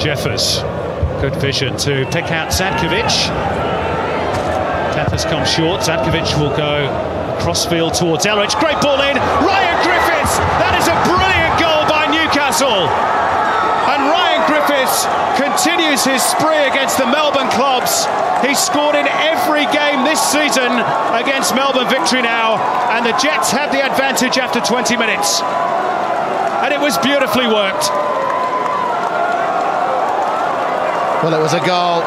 Jeffers. Good vision to pick out Zadkovic. Peppers come short. Zadkovic will go cross field towards Elrich. Great ball in. Ryan Griffiths! That is a brilliant goal by Newcastle. And Ryan Griffiths continues his spree against the Melbourne clubs. He's scored in every game this season against Melbourne Victory now. And the Jets have the advantage after 20 minutes. And it was beautifully worked. Well, it was a goal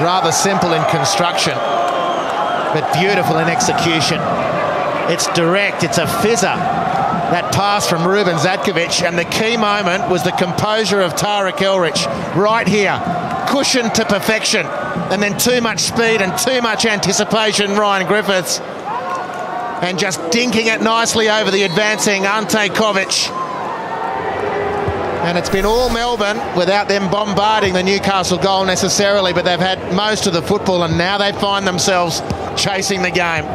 rather simple in construction, but beautiful in execution. It's direct, it's a fizzer. That pass from Ruben Zadkovic, and the key moment was the composure of Tarek Elrich right here, cushioned to perfection, and then too much speed and too much anticipation, Ryan Griffiths, and just dinking it nicely over the advancing Ante Kovic. And it's been all Melbourne without them bombarding the Newcastle goal necessarily, but they've had most of the football, and now they find themselves chasing the game.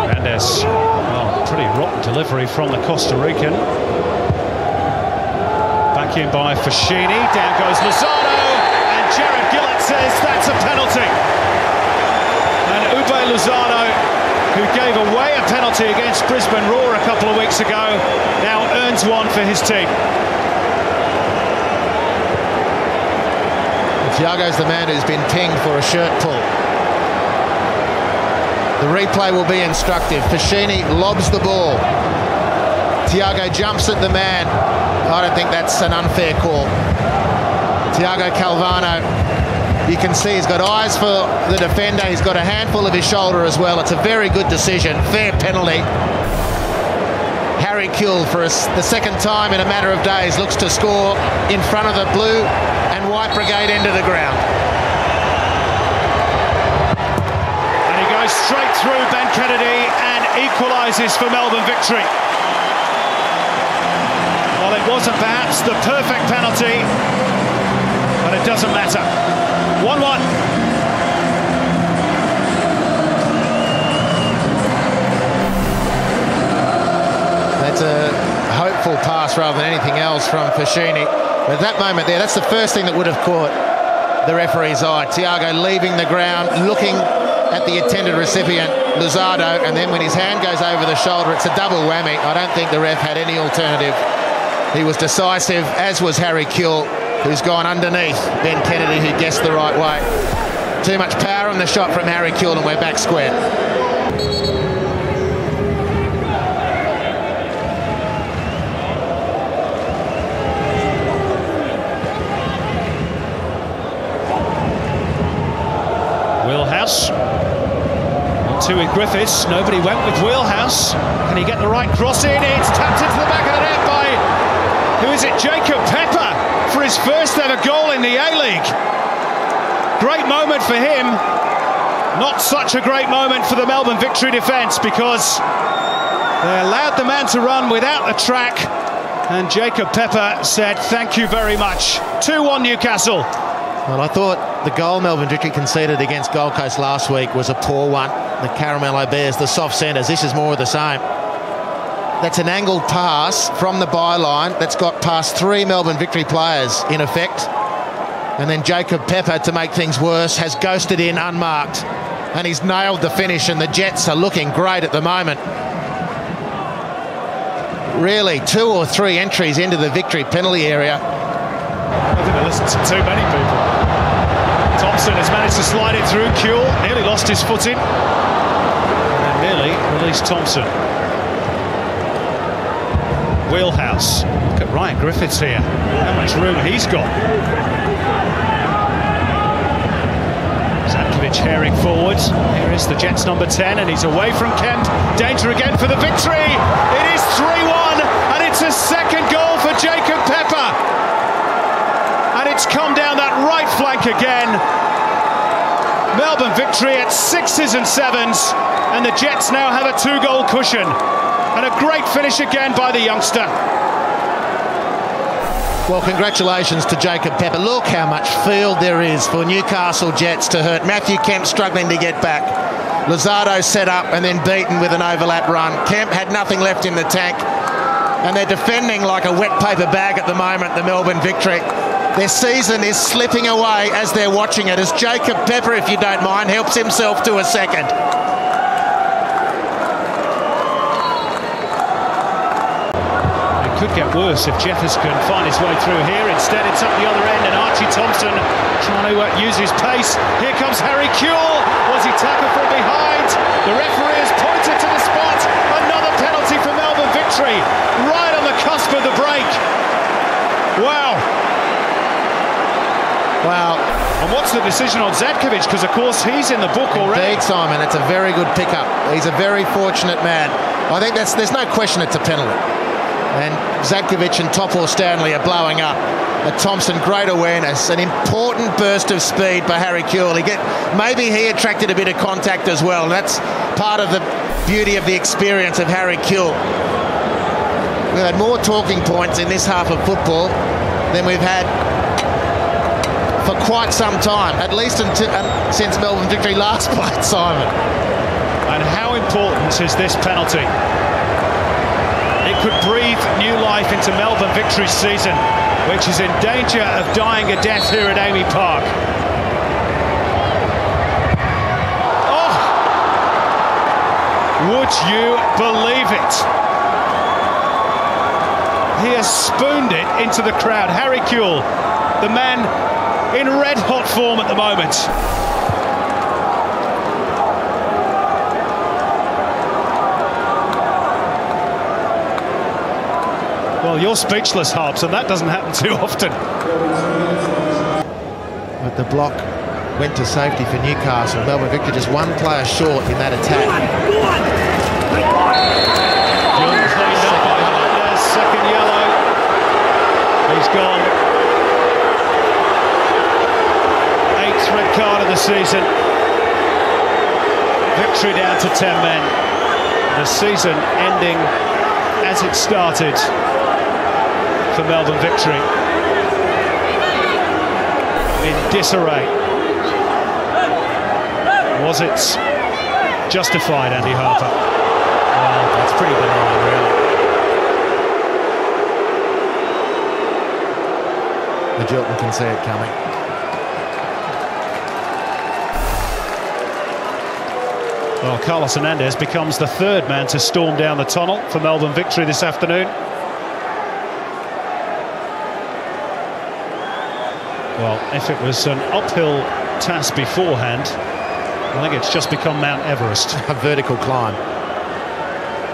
Mendes, well, pretty rotten delivery from the Costa Rican. Back in by Fashini, down goes Lozano, and Jared Gillett says that's a penalty. And Ube Lozano, who gave away a penalty against Brisbane Roar a couple of weeks ago, now earns one for his team. Thiago's the man who's been pinged for a shirt pull. The replay will be instructive. Fashini lobs the ball. Thiago jumps at the man. I don't think that's an unfair call. Thiago Calvano, you can see he's got eyes for the defender. He's got a handful of his shoulder as well. It's a very good decision. Fair penalty. Harry Kewell, for the second time in a matter of days, looks to score in front of the blue and white brigade end of the ground. And he goes straight through Ben Kennedy and equalises for Melbourne Victory. Well, it wasn't perhaps the perfect penalty, but it doesn't matter. 1-1. That's a hopeful pass rather than anything else from Fashini. But at that moment there, that's the first thing that would have caught the referee's eye. Thiago leaving the ground, looking at the intended recipient, Luzardo, and then when his hand goes over the shoulder, it's a double whammy. I don't think the ref had any alternative. He was decisive, as was Harry Kewell, who's gone underneath Ben Kennedy, who guessed the right way. Too much power in the shot from Harry Kewell, and we're back square. Wheelhouse. On two with Griffiths. Nobody went with Wheelhouse. Can he get the right cross in? It's tapped into the back of the net by, who is it, Jacob Pepper, for his first ever goal in the A-League. Great moment for him. Not such a great moment for the Melbourne Victory defence, because they allowed the man to run without the track, and Jacob Pepper said thank you very much. 2-1 Newcastle. Well, I thought the goal Melbourne Victory conceded against Gold Coast last week was a poor one. The Caramello Bears, the soft centres, this is more of the same. That's an angled pass from the byline that's got past three Melbourne Victory players in effect. And then Jacob Pepper, to make things worse, has ghosted in unmarked. And he's nailed the finish, and the Jets are looking great at the moment. Really, 2 or 3 entries into the Victory penalty area. I think I listened to too many people. Thompson has managed to slide it through. Kewell nearly lost his footing. And nearly released Thompson. Wheelhouse. Look at Ryan Griffiths here. How much room he's got. Zadkovic herring forwards. Here is the Jets number 10, and he's away from Kemp. Danger again for the victory. It is 3-1, and it's a second goal for Jacob Pepper. And it's come down that right flank again. Melbourne Victory at 6s and 7s, and the Jets now have a 2-goal cushion. And a great finish again by the youngster. Well, congratulations to Jacob Pepper. Look how much field there is for Newcastle Jets to hurt. Matthew Kemp struggling to get back. Luzardo set up and then beaten with an overlap run. Kemp had nothing left in the tank, and they're defending like a wet paper bag at the moment, the Melbourne Victory. Their season is slipping away as they're watching it, as Jacob Pepper, if you don't mind, helps himself to a second. It could get worse if Jeffers can find his way through here. Instead, it's up the other end, and Archie Thompson trying to use his pace. Here comes Harry Kewell. Was he tackled from behind? The referee has pointed to the spot. Another penalty for Melbourne Victory, right on the cusp of the break. Wow. Well, and what's the decision on Zadkovic? Because, of course, he's in the book already. Indeed, Simon, it's a very good pickup. He's a very fortunate man. I think there's no question it's a penalty. And Zadkovic and Topor Stanley are blowing up. Thompson, great awareness, an important burst of speed by Harry Kewell. Maybe he attracted a bit of contact as well. That's part of the beauty of the experience of Harry Kewell. We've had more talking points in this half of football than we've had for quite some time, at least since Melbourne Victory last played, Simon. And how important is this penalty? It could breathe new life into Melbourne Victory's season, which is in danger of dying a death here at Amy Park. Oh! Would you believe it? He has spooned it into the crowd. Harry Kewell, the man in red-hot form at the moment. Well, you're speechless, Harps, and that doesn't happen too often. But the block went to safety for Newcastle. Melbourne Victory just one player short in that attack. John cleaned up by Hernandez, second yellow. He's gone. 8th red card of the season. Victory down to 10 men. The season ending as it started for Melbourne Victory. In disarray. Was it justified, Andy Harper? Well, that's pretty benign, really. The Jilton can see it coming. Well, Carlos Hernandez becomes the third man to storm down the tunnel for Melbourne Victory this afternoon. Well, if it was an uphill task beforehand, I think it's just become Mount Everest. A vertical climb.